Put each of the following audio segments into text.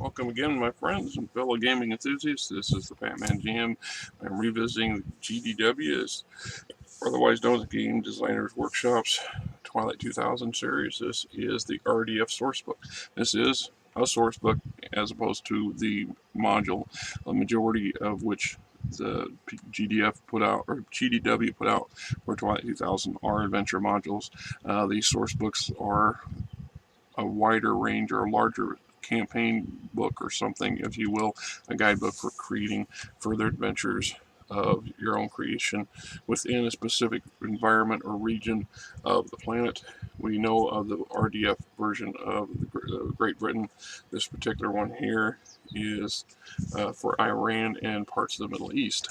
Welcome again, my friends and fellow gaming enthusiasts. This is the Batman Jam. I'm revisiting GDW's, otherwise known as Game Designers Workshop's Twilight 2000 series. This is the RDF Sourcebook. This is a sourcebook as opposed to the module, a majority of which the GDF put out, or GDW put out for Twilight 2000 are adventure modules. These source books are a wider range or a larger campaign book or something, if you will, a guidebook for creating further adventures of your own creation within a specific environment or region of the planet. We know of the RDF version of the Great Britain. This particular one here is for Iran and parts of the Middle East.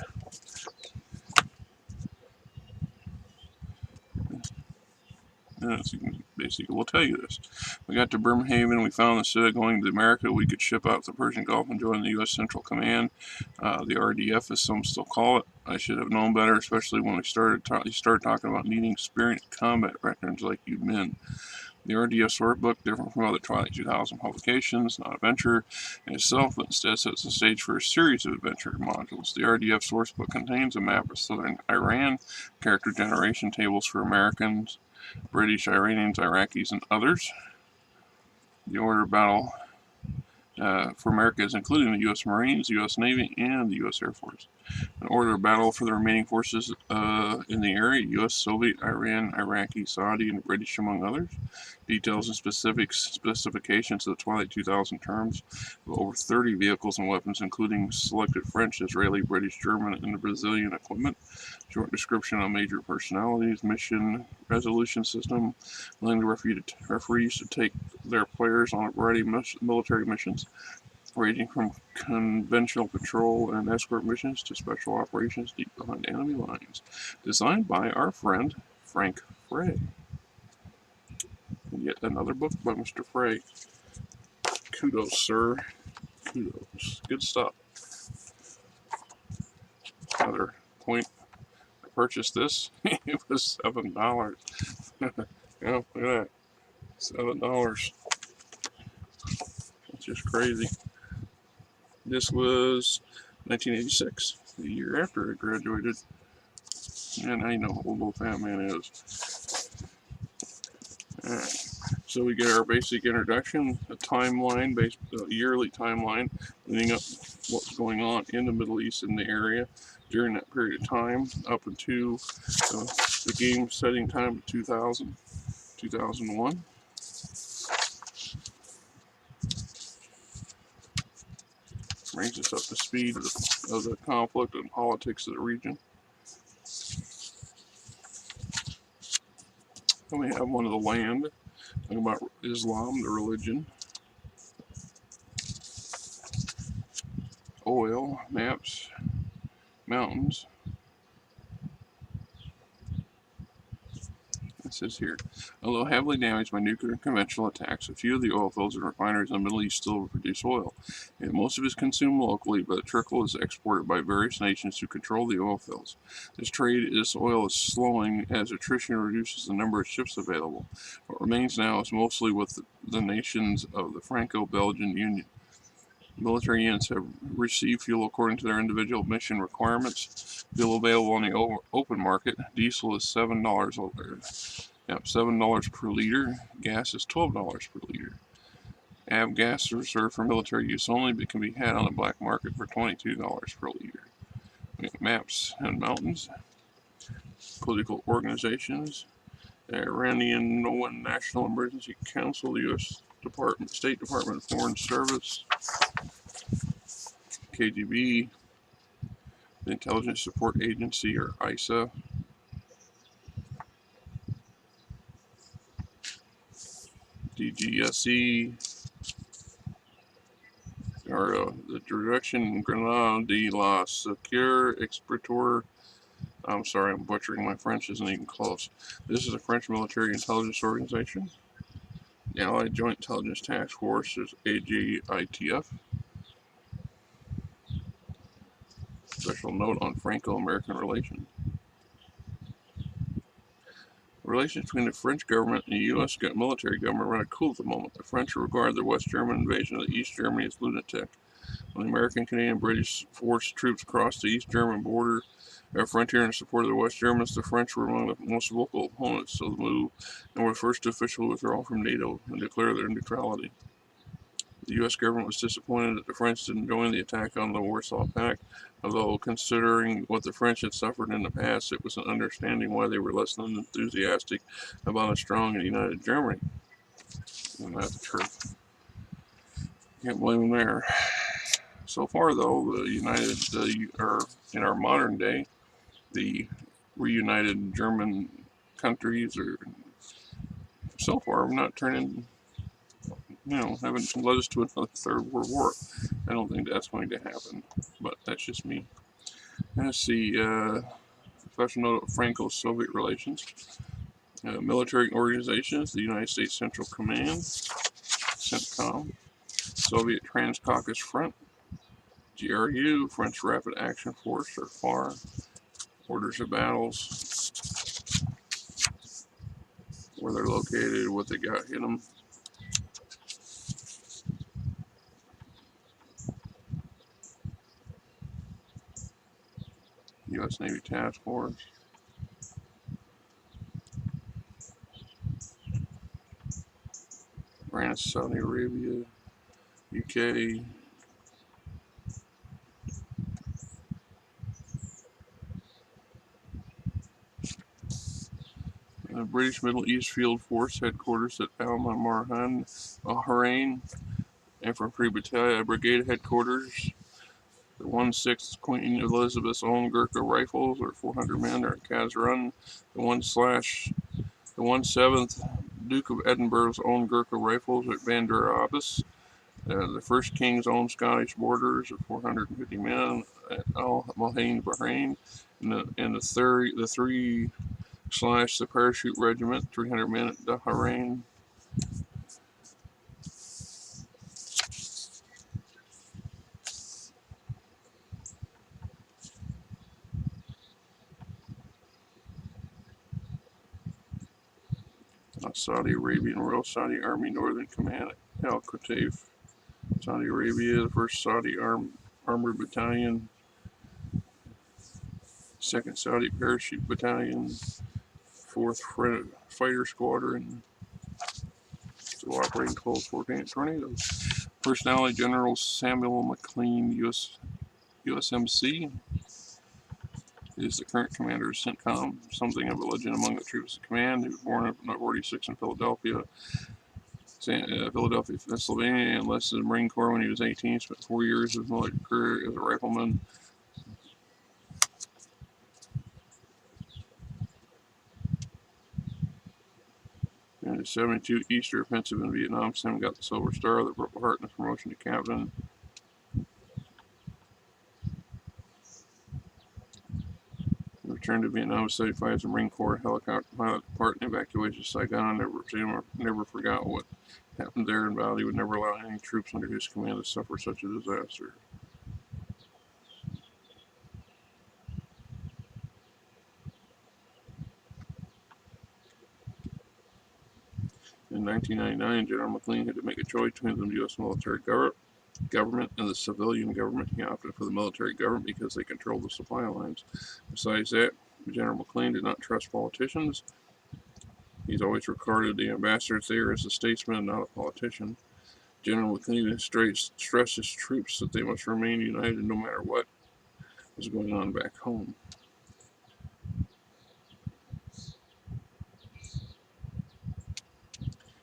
Basically, we'll tell you this. We got to Bremerhaven. We found instead of going to America, we could ship out to the Persian Gulf and join the U.S. Central Command, the RDF, as some still call it. I should have known better, especially when we started talking about needing experienced combat veterans like you men. The RDF Sourcebook, different from other Twilight 2000 publications, not a venture in itself, but instead sets the stage for a series of adventure modules. The RDF Sourcebook contains a map of southern Iran, character generation tables for Americans, British, Iranians, Iraqis, and others. The order of battle for America is including the U.S. Marines, the U.S. Navy, and the U.S. Air Force. An order of battle for the remaining forces in the area: U.S., Soviet, Iran, Iraqi, Saudi, and British, among others. Details and specifications of the Twilight 2000 terms of over 30 vehicles and weapons, including selected French, Israeli, British, German, and Brazilian equipment. Short description on major personalities, mission resolution system, allowing referees to take their players on a variety of military missions, ranging from conventional patrol and escort missions to special operations deep behind enemy lines. Designed by our friend Frank Frey. And yet another book by Mr. Frey. Kudos, sir. Kudos. Good stuff. Another point. I purchased this. It was $7. Yeah, look at that. $7. That's just crazy. This was 1986, the year after I graduated. And I know how old Batman is. Alright, so we get our basic introduction, a timeline, a yearly timeline, leading up what's going on in the Middle East in the area during that period of time, up until the game setting time of 2000, 2001. Brings us up to speed of the conflict and politics of the region. And we have one of the land, talking about Islam, the religion. Oil, maps, mountains. It says here, although heavily damaged by nuclear and conventional attacks, a few of the oil fields and refineries in the Middle East still produce oil. And most of it is consumed locally, but a trickle is exported by various nations to control the oil fields. This trade in oil is slowing as attrition reduces the number of ships available. What remains now is mostly with the nations of the Franco-Belgian Union. Military units have received fuel according to their individual mission requirements. Fuel available on the open market. Diesel is $7 per liter. Gas is $12 per liter. Avgas is reserved for military use only, but can be had on the black market for $22 per liter. We have maps and mountains. Political organizations. The Iranian National Emergency Council, the U.S. State Department of Foreign Service, KGB, the Intelligence Support Agency, or ISA, DGSE, or the Direction Grenade de la Secure Explorateur. I'm sorry, I'm butchering my French, isn't even close. This is a French military intelligence organization. The Allied Joint Intelligence Task Force is AGITF. Special note on Franco-American relations. Relations between the French government and the U.S. military government are rather cool at the moment. The French regard the West German invasion of East Germany as lunatic. When the American, Canadian, and British forced troops crossed the East German border frontier in support of the West Germans, the French were among the most vocal opponents of the move and were the first to officially withdraw from NATO and declare their neutrality. The U.S. government was disappointed that the French didn't join the attack on the Warsaw Pact, although considering what the French had suffered in the past, it was an understanding why they were less than enthusiastic about a strong and united Germany. And that's the truth. Can't blame them there. So far, though, the in our modern day, the reunited German countries are so far not turning, haven't led us to another Third World War. I don't think that's going to happen, but that's just me. Let's see, special note of Franco-Soviet relations. Military organizations, the United States Central Command, CENTCOM, Soviet Transcaucasus Front, GRU, French Rapid Action Force, or FAR, orders of battles, where they're located, what they got in them. U.S. Navy Task Force. France, Saudi Arabia, UK. British Middle East Field Force headquarters at Al Marhan, Bahrain. Infantry Brigade headquarters. The 1/6th Queen Elizabeth's own Gurkha Rifles, or 400 men, are at Kazran. The 1/7th Duke of Edinburgh's own Gurkha Rifles at Bandar Abbas. The 1st King's own Scottish Borders, or 450 men, at Al Mohain, Bahrain. And the 3/the Parachute Regiment, 300 men at Bahrain. Saudi Arabian Royal Saudi Army Northern Command at Al Qutaif, Saudi Arabia. The 1st Saudi Armored Battalion, 2nd Saudi Parachute Battalion, 4th Fighter Squadron, still operating close 14 tornadoes. Personality General Samuel McLean, USMC, is the current commander of CENTCOM, something of a legend among the troops of command. He was born in 1946 in Philadelphia, Pennsylvania, and enlisted in the Marine Corps when he was 18. Spent 4 years of his military career as a rifleman. In the 1972 Easter Offensive in Vietnam, Sam got the Silver Star, the Purple Heart, and the promotion to captain. Returned to Vietnam in 1975 as a Marine Corps helicopter pilot to part in the evacuation of Saigon. Never forgot what happened there, and vowed he would never allow any troops under his command to suffer such a disaster. In 1999, General McLean had to make a choice between the U.S. military government and the civilian government. He opted for the military government because they controlled the supply lines. Besides that, General McLean did not trust politicians. He's always regarded the ambassadors there as a statesman, not a politician. General McLean stressed his troops that they must remain united no matter what was going on back home.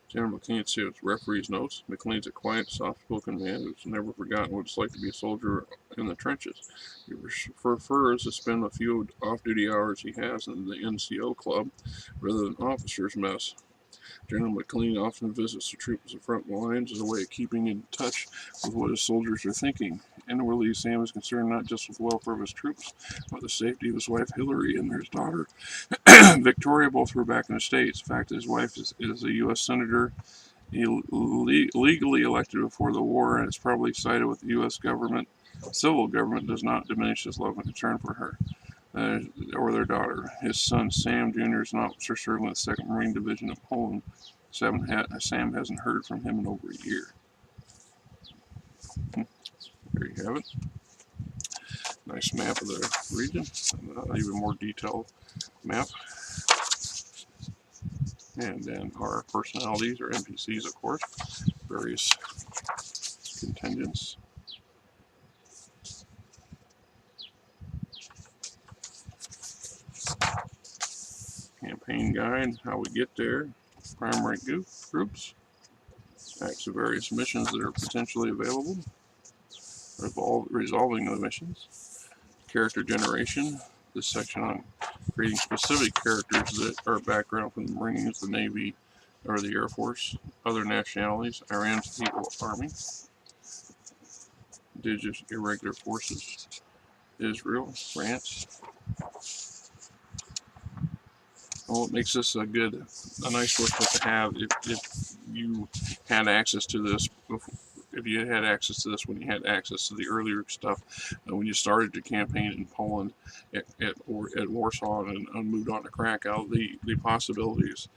General McLean said with referee's notes, McLean's a quiet, soft-spoken man who's never forgotten what it's like to be a soldier in the trenches. He prefers to spend a few off-duty hours he has in the NCO club rather than officers' mess. General McLean often visits the troops at the front lines as a way of keeping in touch with what his soldiers are thinking. Inwardly, Sam is concerned not just with the welfare of his troops, but the safety of his wife Hillary and his daughter Victoria. Both were back in the States. The fact that his wife is a U.S. senator, legally elected before the war, and has probably sided with the U.S. government, civil government, does not diminish his love and concern for her. or their daughter. His son Sam Jr. is an officer serving with the 2nd Marine Division of Poland. Sam hasn't heard from him in over a year. There you have it. Nice map of the region, even more detailed map. And then our personalities, or NPCs, of course, various contingents. Campaign guide, how we get there, primary groups, acts of various missions that are potentially available, resolving the missions, character generation, this section on creating specific characters that are background from the Marines, the Navy, or the Air Force, other nationalities, Iran's People Army, indigenous irregular forces, Israel, France. Well, it makes this a nice workbook to have if you had access to this before. If you had access to this when you had access to the earlier stuff, when you started your campaign in Poland at Warsaw and moved on to Krakow, the possibilities,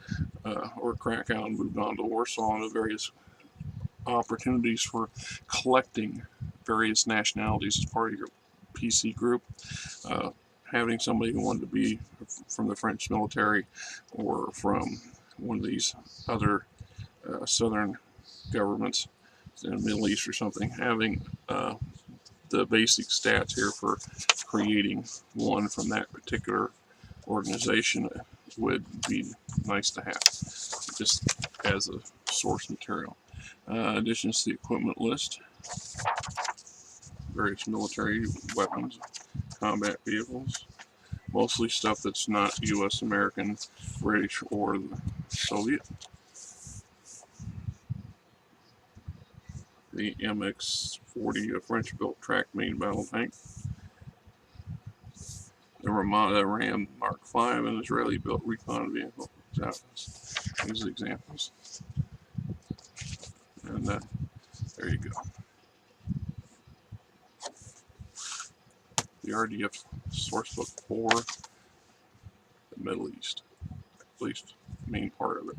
or Krakow and moved on to Warsaw, and the various opportunities for collecting various nationalities as part of your PC group. Having somebody who wanted to be from the French military or from one of these other southern governments in the Middle East or something, having the basic stats here for creating one from that particular organization would be nice to have, just as a source material. Additions to the equipment list, various military weapons, combat vehicles, mostly stuff that's not U.S., American, British, or Soviet. The MX-40, a French-built track-made battle tank. The Ram Mark V, an Israeli-built recon vehicle. These are examples. And there you go. The RDF Sourcebook for the Middle East, at least the main part of it.